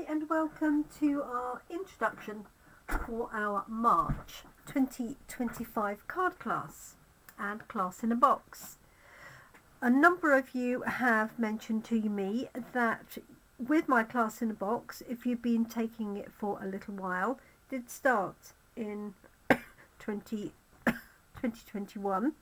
And welcome to our introduction for our March 2025 card class and class in a box. A number of you have mentioned to me that with my class in a box, if you've been taking it for a little while, did start in 2021,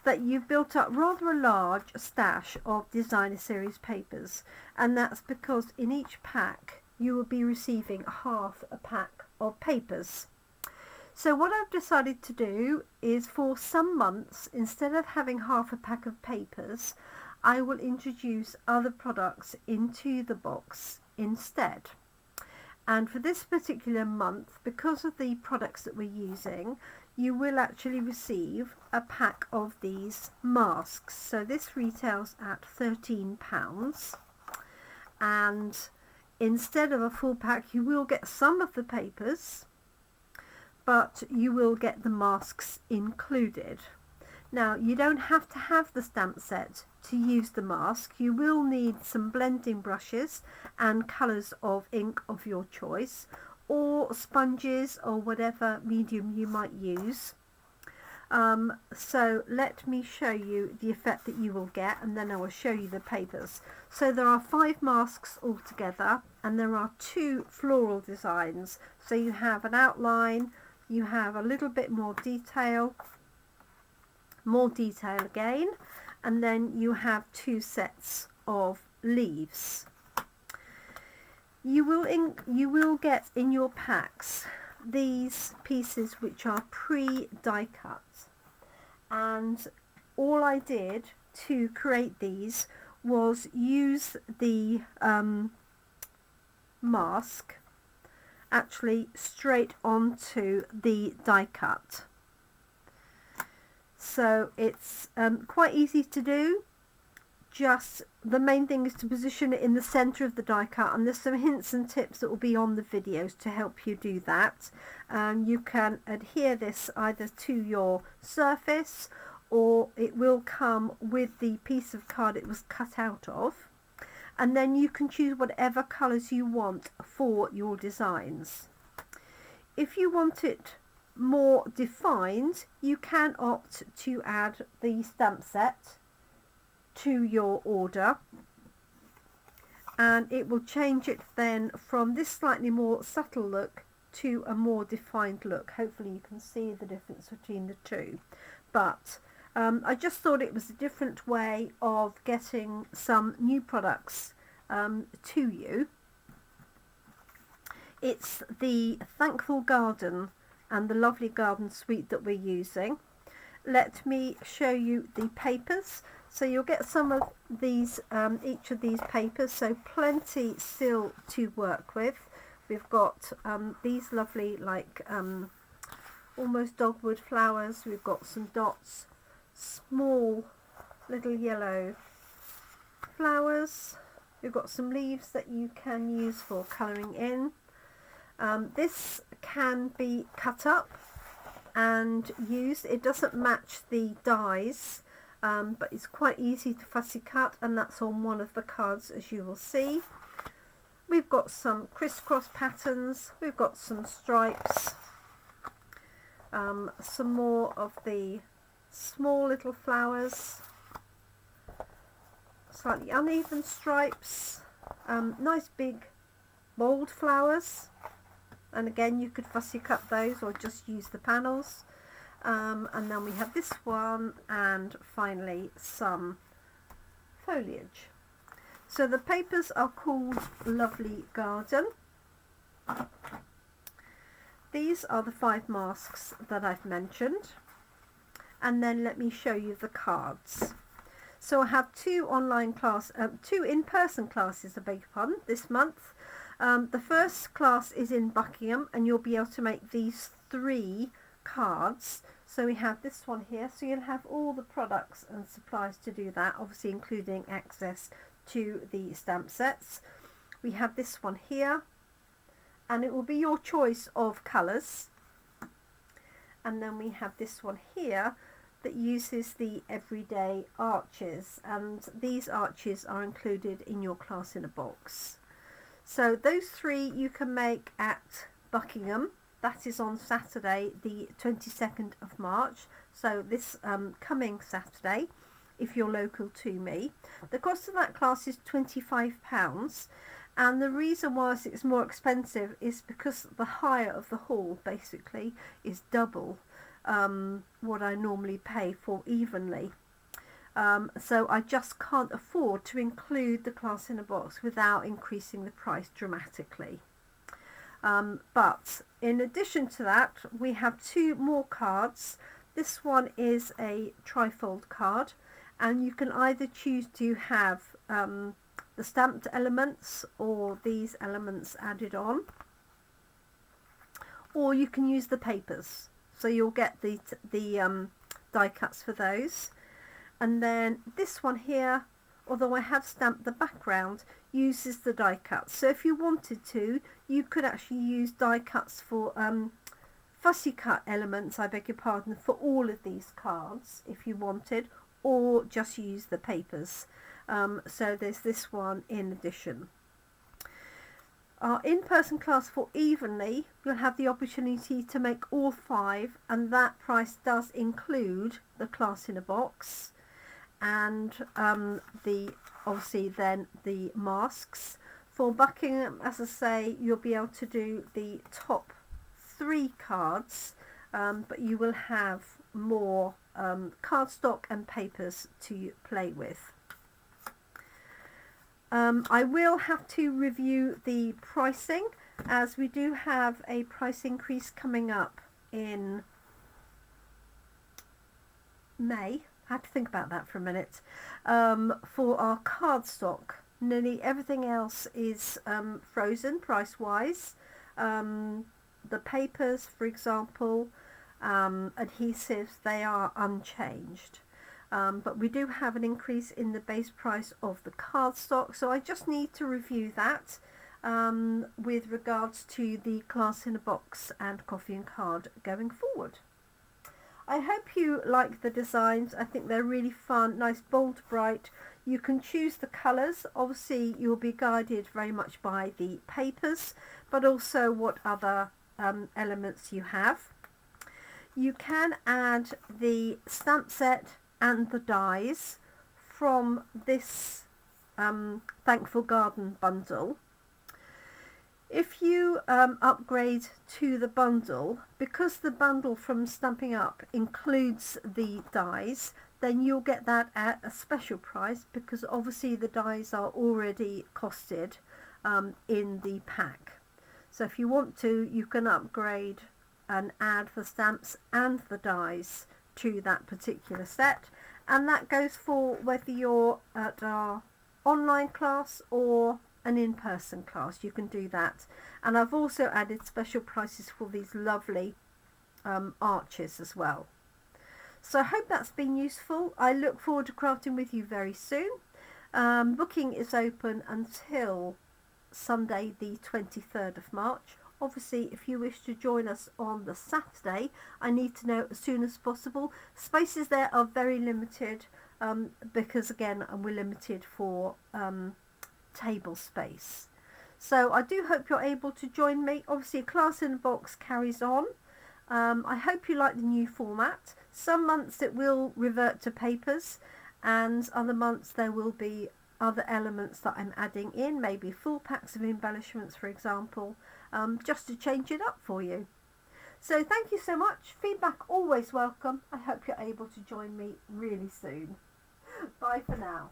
that you've built up rather a large stash of designer series papers, and that's because in each pack you will be receiving half a pack of papers. So what I've decided to do is, for some months, instead of having half a pack of papers, I will introduce other products into the box instead. And for this particular month, because of the products that we're using, you will actually receive a pack of these masks. So this retails at £13, and instead of a full pack you will get some of the papers, but you will get the masks included. Now, you don't have to have the stamp set to use the mask. You will need some blending brushes and colours of ink of your choice, or sponges, or whatever medium you might use. So let me show you the effect that you will get, and then I will show you the papers. So there are 5 masks altogether, and there are 2 floral designs. So you have an outline, you have a little bit more detail again, and then you have 2 sets of leaves. You will get in your packs these pieces which are pre-die cut, and all I did to create these was use the mask actually straight onto the die cut. So it's quite easy to do. Just the main thing is to position it in the center of the die cut, and there's some hints and tips that will be on the videos to help you do that. You can adhere this either to your surface, or it will come with the piece of card it was cut out of, and then you can choose whatever colors you want for your designs. If you want it more defined, you can opt to add the stamp set to your order, and it will change it then from this slightly more subtle look to a more defined look. Hopefully you can see the difference between the two, but I just thought it was a different way of getting some new products to you. It's the Thankful Garden and the Lovely Garden Suite that we're using. Let me show you the papers. So you'll get some of these, each of these papers, so plenty still to work with. We've got these lovely, like almost dogwood flowers. We've got some dots, small little yellow flowers. We've got some leaves that you can use for colouring in. This can be cut up and used. It doesn't match the dies, but it's quite easy to fussy cut, and that's on one of the cards, as you will see. We've got some crisscross patterns, we've got some stripes, some more of the small little flowers, slightly uneven stripes, nice big bold flowers, and again you could fussy cut those or just use the panels. And then we have this one, and finally some foliage. So the papers are called Lovely Garden. These are the 5 masks that I've mentioned, and then let me show you the cards. So I have 2 in-person classes, I beg your pardon, this month. The first class is in Buckingham, and you'll be able to make these 3 cards. So we have this one here, so you'll have all the products and supplies to do that, obviously including access to the stamp sets. We have this one here, and it will be your choice of colours. And then we have this one here that uses the everyday arches, and these arches are included in your class in a box. So those 3 you can make at Buckingham. That is on Saturday the 22nd of March. So this coming Saturday, if you're local to me. The cost of that class is £25. And the reason why it's more expensive is because the hire of the hall basically is double what I normally pay for evenly. So I just can't afford to include the class in a box without increasing the price dramatically. But in addition to that, we have 2 more cards. This one is a trifold card, and you can either choose to have the stamped elements or these elements added on, or you can use the papers. So you'll get the die cuts for those. And then this one here, although I have stamped the background, uses the die cuts. So if you wanted to, you could actually use die cuts for fussy cut elements, I beg your pardon, for all of these cards if you wanted, or just use the papers. So there's this one in addition. Our in-person class for evenly, you'll have the opportunity to make all 5, and that price does include the class in a box and obviously then the masks. For Buckingham, as I say, you'll be able to do the top 3 cards, but you will have more cardstock and papers to play with. I will have to review the pricing, as we do have a price increase coming up in May. I had to think about that for a minute. For our cardstock, nearly everything else is frozen price-wise. The papers, for example, adhesives, they are unchanged. But we do have an increase in the base price of the cardstock, so I just need to review that with regards to the class in a box and coffee and card going forward. I hope you like the designs. I think they're really fun, nice, bold, bright. You can choose the colours. Obviously you'll be guided very much by the papers, but also what other elements you have. You can add the stamp set and the dies from this Thankful Garden bundle. If you upgrade to the bundle, because the bundle from Stampin' Up includes the dies, then you'll get that at a special price, because obviously the dies are already costed in the pack. So if you want to, you can upgrade and add the stamps and the dies to that particular set, and that goes for whether you're at our online class or an in-person class. You can do that. And I've also added special prices for these lovely arches as well. So I hope that's been useful. I look forward to crafting with you very soon. Booking is open until Sunday the 23rd of March. Obviously, if you wish to join us on the Saturday, I need to know as soon as possible. Spaces there are very limited because, again, we're limited for table space. So I do hope you're able to join me. Obviously, Class in a Box carries on. I hope you like the new format. Some months it will revert to papers, and other months there will be other elements that I'm adding in, maybe full packs of embellishments, for example, just to change it up for you. So thank you so much. Feedback always welcome. I hope you're able to join me really soon. Bye for now.